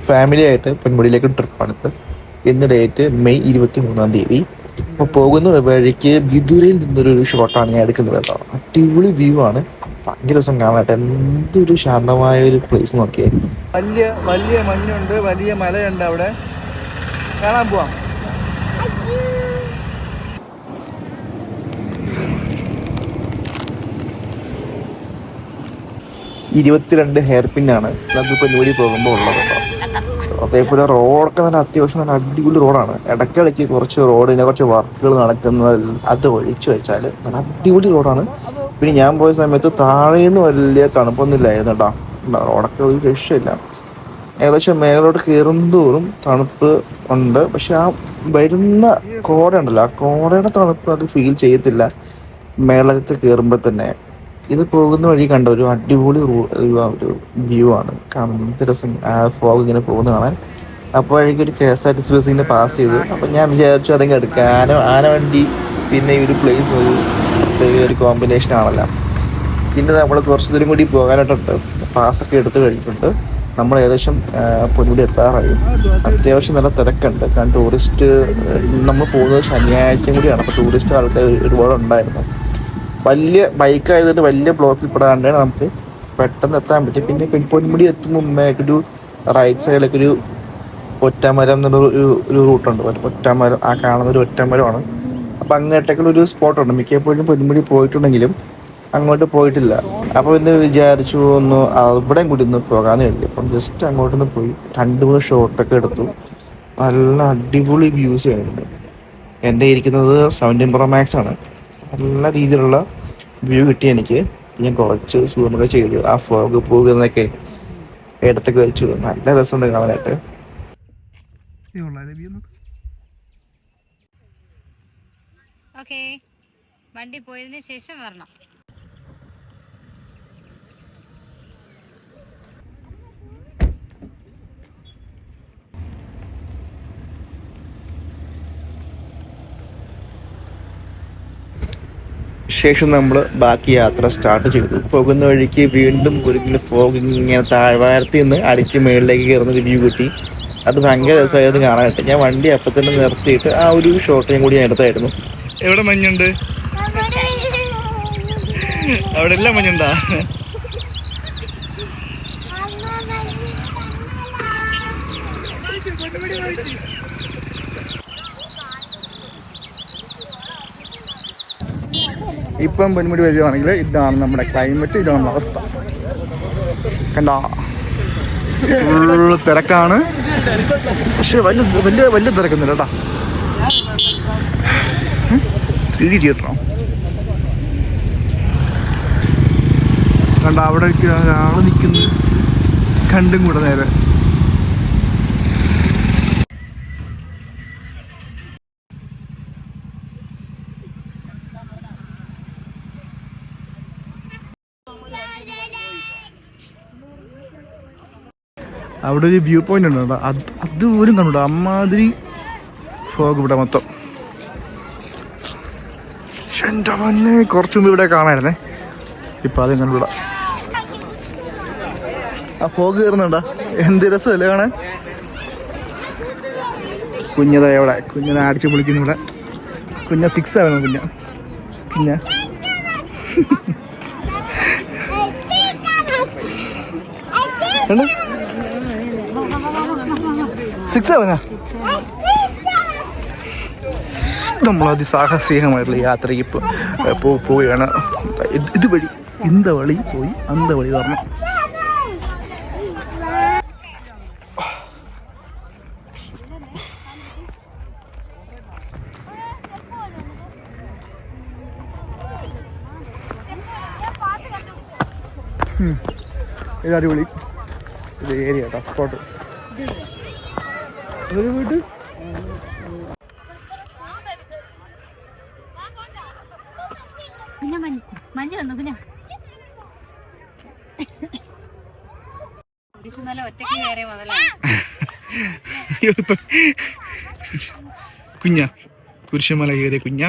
Family ആയിട്ട് പൊന്മുടിയിലേക്ക് ട്രിപ്പാണിത്. ഇന്ന് date May 23-ാം തീയതി. അപ്പോൾ പോകുന്ന വഴിക്ക് വിതുരയിൽ നിന്നൊരു ഷോട്ടാണ് ഞാൻ എടുക്കുന്നത് കേട്ടോ. അടിപൊളി വ്യൂ ആണ്, ഭയങ്കര ദിവസം കാണാട്ടെ. എന്തൊരു ശാന്തമായ ഒരു പ്ലേസ് നോക്കിയേ. വലിയ വലിയ മഞ്ഞുണ്ട്, വലിയ മലയുണ്ട് അവിടെ, കാണാൻ പോവാം. 22 ഹെയർ പിന്നാണ് നമുക്ക് പൊന്മുടി പോകുമ്പോൾ ഉള്ളത് കേട്ടോ. അതേപോലെ റോഡൊക്കെ നല്ല അത്യാവശ്യം നല്ല അടിപൊളി റോഡാണ്. ഇടയ്ക്കിടയ്ക്ക് കുറച്ച് റോഡിനെ കുറച്ച് വർക്കുകൾ നടക്കുന്നതിൽ അത് ഒഴിച്ചു വെച്ചാൽ നല്ല അടിപൊളി റോഡാണ്. പിന്നെ ഞാൻ പോയ സമയത്ത് താഴേന്ന് വലിയ തണുപ്പൊന്നും ഇല്ലായിരുന്നു കേട്ടോ. റോഡൊക്കെ ഒരു രക്ഷയില്ല. ഏകദേശം മേലോട്ട് കയറുന്തോറും തണുപ്പ് ഉണ്ട്, പക്ഷെ ആ വരുന്ന കോട ഉണ്ടല്ലോ, ആ കോടയുടെ തണുപ്പ് അത് ഫീൽ ചെയ്യത്തില്ല മേളൊക്കെ കയറുമ്പോൾ തന്നെ. ഇത് പോകുന്ന വഴി കണ്ട ഒരു അടിപൊളി ഒരു വ്യൂ ആണ്, കാണുന്നത് എന്ത് രസം ആ ഫോഗ് ഇങ്ങനെ പോകുന്ന കാണാൻ. അപ്പോഴേക്കും ഒരു KSRTC ബസ് ഇങ്ങനെ പാസ് ചെയ്തു. അപ്പം ഞാൻ വിചാരിച്ചു അതെങ്കിൽ എടുക്കാം. ആനവണ്ടി പിന്നെ ഈ ഒരു പ്ലേസ് ഒരു പ്രത്യേക ഒരു കോമ്പിനേഷൻ ആണല്ലോ. പിന്നെ നമ്മൾ കുറച്ച് ദൂരം കൂടി പോകാനായിട്ടുണ്ട്. പാസ്സൊക്കെ എടുത്തു കഴിഞ്ഞിട്ടുണ്ട്. നമ്മൾ ഏകദേശം പൊന്മുടി എത്താറായി. അത്യാവശ്യം നല്ല തിരക്കുണ്ട്, കാരണം ടൂറിസ്റ്റ് നമ്മൾ പോകുന്നത് ശനിയാഴ്ചയും കൂടിയാണ്. അപ്പോൾ ടൂറിസ്റ്റ് ആൾക്കാർ ഒരുപാട് ഉണ്ടായിരുന്നു. വലിയ ബൈക്കായതുകൊണ്ട് വലിയ ബ്ലോക്കിൽ പെടാണ്ടാണ് നമുക്ക് പെട്ടെന്ന് എത്താൻ പറ്റും. പിന്നെ പൊന്മുടി എത്തുമ്പോൾ മുമ്പായിട്ടൊരു റൈറ്റ് സൈഡിലേക്ക് ഒരു ഒറ്റമരം എന്നൊരു റൂട്ടുണ്ട്. ഒറ്റമരം, ആ കാണുന്ന ഒരു ഒറ്റമരമാണ്. അപ്പം അങ്ങോട്ടേക്കുള്ള ഒരു സ്പോട്ടുണ്ട്. മിക്കപ്പോഴും പൊന്മുടി പോയിട്ടുണ്ടെങ്കിലും അങ്ങോട്ട് പോയിട്ടില്ല. അപ്പോൾ ഇന്ന് വിചാരിച്ചു ഒന്ന് അവിടെയും കൂടി ഒന്ന് പോകാമെന്ന് കരുതി. അപ്പം ജസ്റ്റ് അങ്ങോട്ടൊന്ന് പോയി 2-3 ഷോട്ടൊക്കെ എടുത്തു. നല്ല അടിപൊളി വ്യൂസ് ആയിരുന്നു. എൻ്റെ ഇരിക്കുന്നത് 17 Pro Max ആണ്. നല്ല രീതിയിലുള്ള വ്യൂ കിട്ടി എനിക്ക്. ഞാൻ കുറച്ച് സൂമൊക്കെ ചെയ്തു ആ ഫോഗ് പോകുന്നതൊക്കെ ഇടത്തൊക്കെ വെച്ചു. നല്ല രസമുണ്ട് കാണാനായിട്ട്. ഓക്കേ, വണ്ടി പോയതിന് ശേഷം വരണം. ശേഷം നമ്മൾ ബാക്കി യാത്ര സ്റ്റാർട്ട് ചെയ്തു. പോകുന്ന വഴിക്ക് വീണ്ടും ഒരു ഫോഗ് ഇങ്ങനെ താഴ്വാരത്തിൽ നിന്ന് അടിച്ച് മേളിലേക്ക് കയറുന്നൊരു വ്യൂ കിട്ടി. അത് ഭയങ്കര രസമായിരുന്നു കാണാനായിട്ട്. ഞാൻ വണ്ടി അപ്പം തന്നെ നിർത്തിയിട്ട് ആ ഒരു ഷോട്ടിനും കൂടി ഞാൻ എടുത്തായിരുന്നു. എവിടെ മഞ്ഞുണ്ട്? അവിടെ എല്ലാം മഞ്ഞുണ്ടാ? ഇപ്പം പൊന്മുടി വരികയാണെങ്കിൽ ഇതാണ് നമ്മുടെ ക്ലൈമറ്റ്, ഇതാണ് നമ്മുടെ അവസ്ഥ. കണ്ടോ, ഫുള്ള് തിരക്കാണ്. പക്ഷെ വലിയ വലിയ വലിയ തിരക്കൊന്നുമില്ല കേട്ടോ. 3D തിയേറ്ററോ കണ്ട, അവിടെ ഒരാൾ നിൽക്കുന്നു, കണ്ടും കൂടെ നേരെ. അവിടെ ഒരു വ്യൂ പോയിന്റ് ഉണ്ട്, അതുപോലും കണ്ടു. അമ്മാതിരി ഫോഗ് ഇവിടെ മൊത്തം. എൻ്റെ മഞ്ഞ് കുറച്ച് മുമ്പ് ഇവിടെ കാണായിരുന്നേ, ഇപ്പം അതും കണ്ടുകൂടാ. ആ ഫോഗ് കയറുന്നുണ്ടോ? എന്ത് രസമല്ലേ കാണാൻ. കുഞ്ഞതാ എവിടെ, കുഞ്ഞിനെ അടിച്ചു പൊളിക്കുന്നു ഇവിടെ. 6 ആവണം പിന്നെ 6 ആവനാ. നമ്മൾ അതിസാഹസികമായിട്ടുള്ള യാത്രയ്ക്ക് പോവുകയാണ്. ഇതുവഴി ഇന്ത വഴി പോയി അന്ത വഴി വരണം. ഇത് അടിപൊളി ഇത് ഏരിയ കേട്ടോ, സ്പോട്ട്. ഒരു വീട് മഞ്ഞ് വന്നു കുഞ്ഞ. കുരിശുമല ഒറ്റയ്ക്ക് കയറിയ മുതലാണ് കുഞ്ഞ. കുരിശുമല കയറിയ കുഞ്ഞ.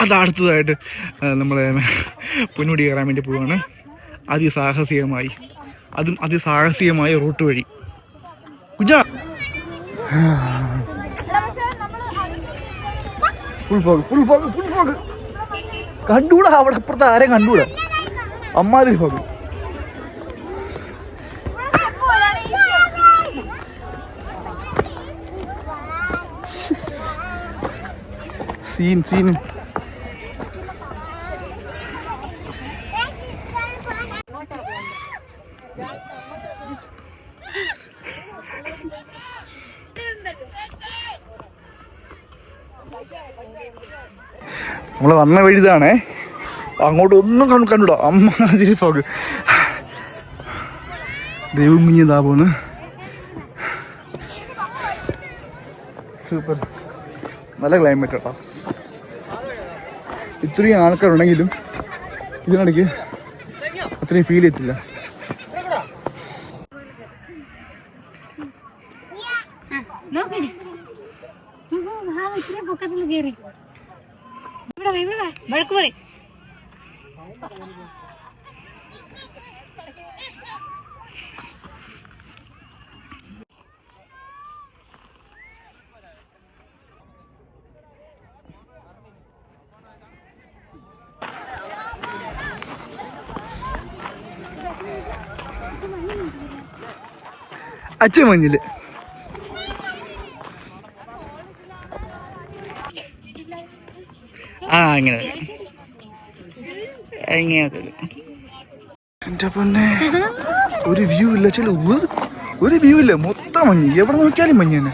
അത് അടുത്തതായിട്ട് നമ്മളെ പൊന്മുടി കയറാൻ വേണ്ടി പോവുകയാണ്. അതിസാഹസികമായി റൂട്ട് വഴി കുഞ്ഞാ ഫുൾ ഫോഗ് കണ്ടൂടാ. അവിടെ അപ്പുറത്ത് ആരെയും കണ്ടൂടാ. അമ്മാതിരി ഫോഗ്. സീൻ നമ്മൾ വന്ന വഴി ഇതാണേ. അങ്ങോട്ട് ഒന്നും കണ്ടുകൂടാ. അമ്മാതിരി ഫോഗ്. ദൈവം മിഞ്ഞതാ പോന്ന്. സൂപ്പർ. നല്ല ക്ലൈമറ്റ് കേട്ടോ. ഇത്രയും ആൾക്കാരുണ്ടെങ്കിലും ഇതിനിടയ്ക്ക് അത്രയും ഫീൽ ചെയ്യത്തില്ല. പൊക്കത്തിൽ കയറി ഇവിടെ വഴക്ക് പറയും. അച്ഛൻ മഞ്ഞില് അങ്ങനെ എന്റെ പൊന്നെ ഒരു വ്യൂ ഇല്ല. ഒരു വ്യൂ ഇല്ല. മൊത്തം മഞ്ഞ്. എവിടെ നോക്കിയാലും മഞ്ഞ് തന്നെ.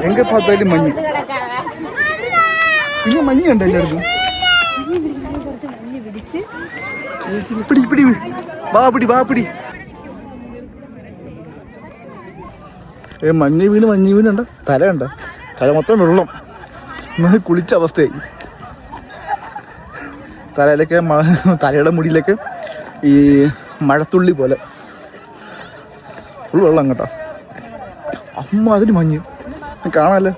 എങ്ക പാത്താലും മഞ്ഞ്. പിന്നെ മഞ്ഞ് കണ്ട എല്ലായിടത്തും. പിടി വാ പിടി. മഞ്ഞ് വീണ് തല കണ്ട. തല മൊത്തം വെള്ളം. കുളിച്ച അവസ്ഥയായി. തലയുടെ മുടിയിലൊക്കെ ഈ മഴത്തുള്ളി പോലെ ഫുൾ വെള്ളം കേട്ടോ. അമ്മ അതിന് മഞ്ഞ് കാണാല്ലേ.